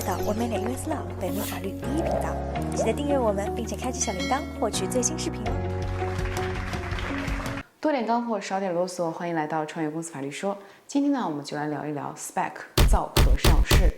到我美脸 US Law 北美法律第一频道，记得订阅我们，并且开启小铃铛，获取最新视频哦。多点干货，少点啰嗦，欢迎来到创业公司法律说。今天呢，我们就来聊一聊 SPAC 造壳上市。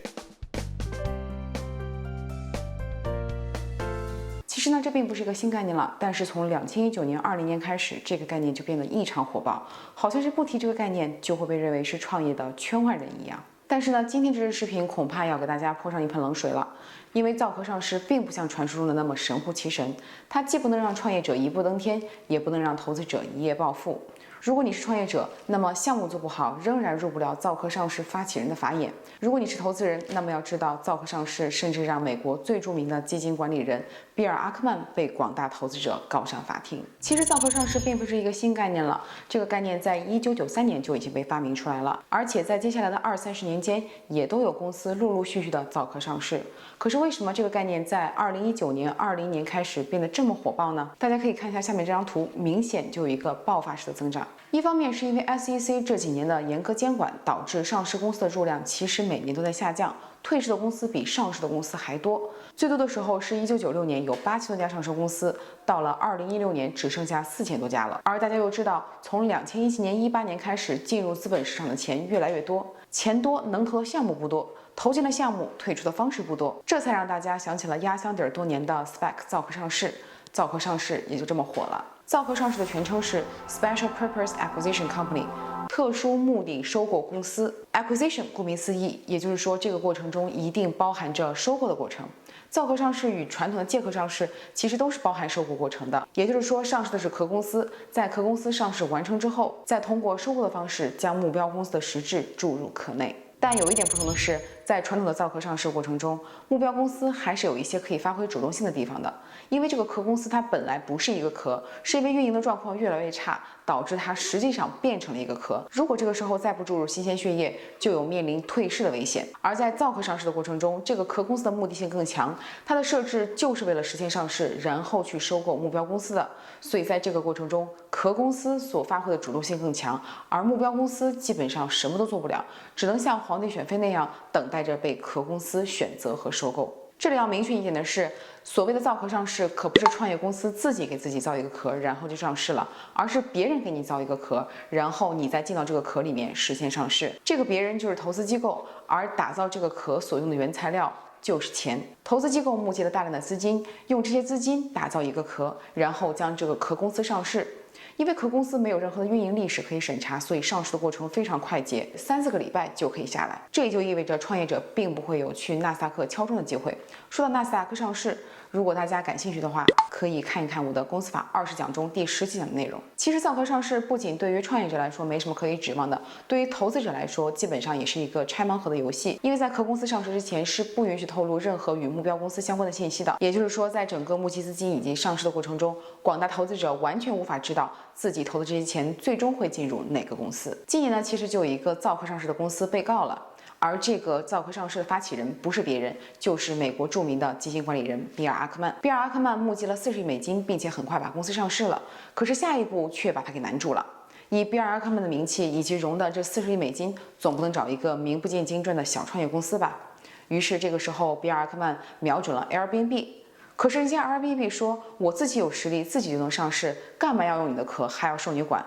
其实呢，这并不是一个新概念了，但是从2019年、20年开始，这个概念就变得异常火爆，好像是不提这个概念就会被认为是创业的圈外人一样。但是呢，今天这支视频恐怕要给大家泼上一盆冷水了，因为造壳上市并不像传说中的那么神乎其神，它既不能让创业者一步登天，也不能让投资者一夜暴富。如果你是创业者，那么项目做不好，仍然入不了造壳上市发起人的法眼；如果你是投资人，那么要知道，造壳上市甚至让美国最著名的基金管理人比尔·阿克曼被广大投资者告上法庭。其实造壳上市并不是一个新概念了，这个概念在1993年就已经被发明出来了，而且在接下来的20-30年间，也都有公司陆陆续续的造壳上市。可是为什么这个概念在2019年、20年开始变得这么火爆呢？大家可以看一下下面这张图，明显就有一个爆发式的增长。一方面是因为 SEC 这几年的严格监管，导致上市公司的数量其实每年都在下降，退市的公司比上市的公司还多。最多的时候是1996年有8000多家上市公司，到了2016年只剩下4000多家了。而大家又知道，从2017年、18年开始，进入资本市场的钱越来越多，钱多能投的项目不多，投进的项目退出的方式不多，这才让大家想起了压箱底多年的 SPAC 造壳上市，造壳上市也就这么火了。造壳上市的全称是 Special Purpose Acquisition Company， 特殊目的收购公司。Acquisition 顾名思义，也就是说这个过程中一定包含着收购的过程。造壳上市与传统的借壳上市其实都是包含收购过程的，也就是说上市的是壳公司，在壳公司上市完成之后，再通过收购的方式将目标公司的实质注入壳内。但有一点不同的是，在传统的造壳上市过程中，目标公司还是有一些可以发挥主动性的地方的。因为这个壳公司它本来不是一个壳，是因为运营的状况越来越差，导致它实际上变成了一个壳。如果这个时候再不注入新鲜血液，就有面临退市的危险。而在造壳上市的过程中，这个壳公司的目的性更强，它的设置就是为了实现上市，然后去收购目标公司的。所以在这个过程中，壳公司所发挥的主动性更强，而目标公司基本上什么都做不了，只能像皇帝选妃那样等待着被壳公司选择和收购。这里要明确一点的是，所谓的造壳上市可不是创业公司自己给自己造一个壳，然后就上市了，而是别人给你造一个壳，然后你再进到这个壳里面实现上市。这个别人就是投资机构，而打造这个壳所用的原材料就是钱。投资机构募集了大量的资金，用这些资金打造一个壳，然后将这个壳公司上市。因为壳公司没有任何的运营历史可以审查，所以上市的过程非常快捷，3-4个礼拜就可以下来。这也就意味着创业者并不会有去纳斯达克敲钟的机会。说到纳斯达克上市，如果大家感兴趣的话，可以看一看我的公司法20讲中第17讲的内容。其实造壳上市不仅对于创业者来说没什么可以指望的，对于投资者来说基本上也是一个拆盲盒的游戏。因为在壳公司上市之前是不允许透露任何与目标公司相关的信息的，也就是说在整个募集资金以及上市的过程中，广大投资者完全无法知道自己投的这些钱最终会进入哪个公司。今年呢，其实就有一个造壳上市的公司被告了，而这个造壳上市的发起人不是别人，就是美国著名的基金管理人比尔·阿克曼。比尔·阿克曼募集了40亿美金，并且很快把公司上市了，可是下一步却把他给难住了。以比尔·阿克曼的名气以及融的这40亿美金，总不能找一个名不见经传的小创业公司吧？于是这个时候，比尔·阿克曼瞄准了 Airbnb。可是人家 Airbnb 说，我自己有实力，自己就能上市，干嘛要用你的壳，还要受你管？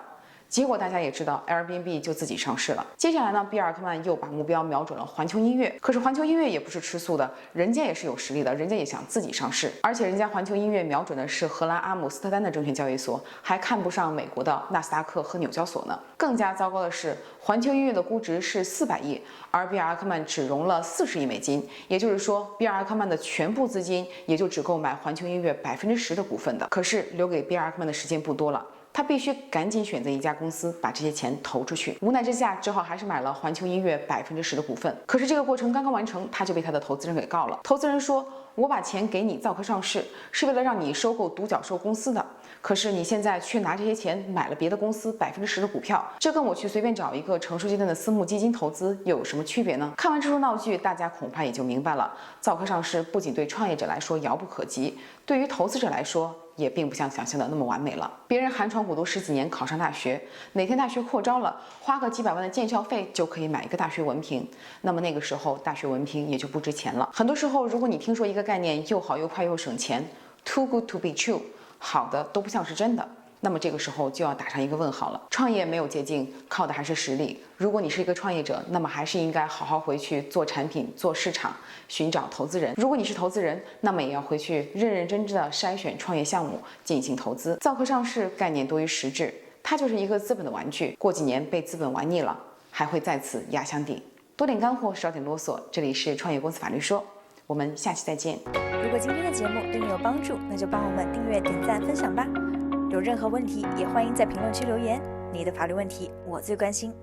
结果大家也知道 Airbnb 就自己上市了。接下来呢，比尔·阿克曼又把目标瞄准了环球音乐。可是环球音乐也不是吃素的，人家也是有实力的，人家也想自己上市。而且人家环球音乐瞄准的是荷兰阿姆斯特丹的证券交易所，还看不上美国的纳斯达克和纽交所呢。更加糟糕的是，环球音乐的估值是400亿，而比尔·阿克曼只融了40亿美金，也就是说，比尔·阿克曼的全部资金也就只够买环球音乐10%的股份的。可是留给比尔·阿克曼的时间不多了。他必须赶紧选择一家公司把这些钱投出去，无奈之下只好还是买了环球音乐10%的股份。可是这个过程刚刚完成，他就被他的投资人给告了。投资人说，我把钱给你造壳上市，是为了让你收购独角兽公司的，可是你现在却拿这些钱买了别的公司10%的股票，这跟我去随便找一个成熟阶段的私募基金投资又有什么区别呢？看完这出闹剧，大家恐怕也就明白了，造壳上市不仅对创业者来说遥不可及，对于投资者来说也并不像想象的那么完美了。别人寒窗苦读10几年考上大学，哪天大学扩招了，花个几百万的建校费就可以买一个大学文凭，那么那个时候大学文凭也就不值钱了。很多时候，如果你听说一个概念又好又快又省钱 ，too good to be true， 好的都不像是真的，那么这个时候就要打上一个问号了。创业没有捷径，靠的还是实力。如果你是一个创业者，那么还是应该好好回去做产品、做市场，寻找投资人。如果你是投资人，那么也要回去认认真真的筛选创业项目进行投资。造壳上市，概念多于实质，它就是一个资本的玩具，过几年被资本玩腻了，还会再次压箱底。多点干货，少点啰嗦。这里是创业公司法律说，我们下期再见。如果今天的节目对你有帮助，那就帮我们订阅、点赞、分享吧。有任何问题，也欢迎在评论区留言。你的法律问题，我最关心。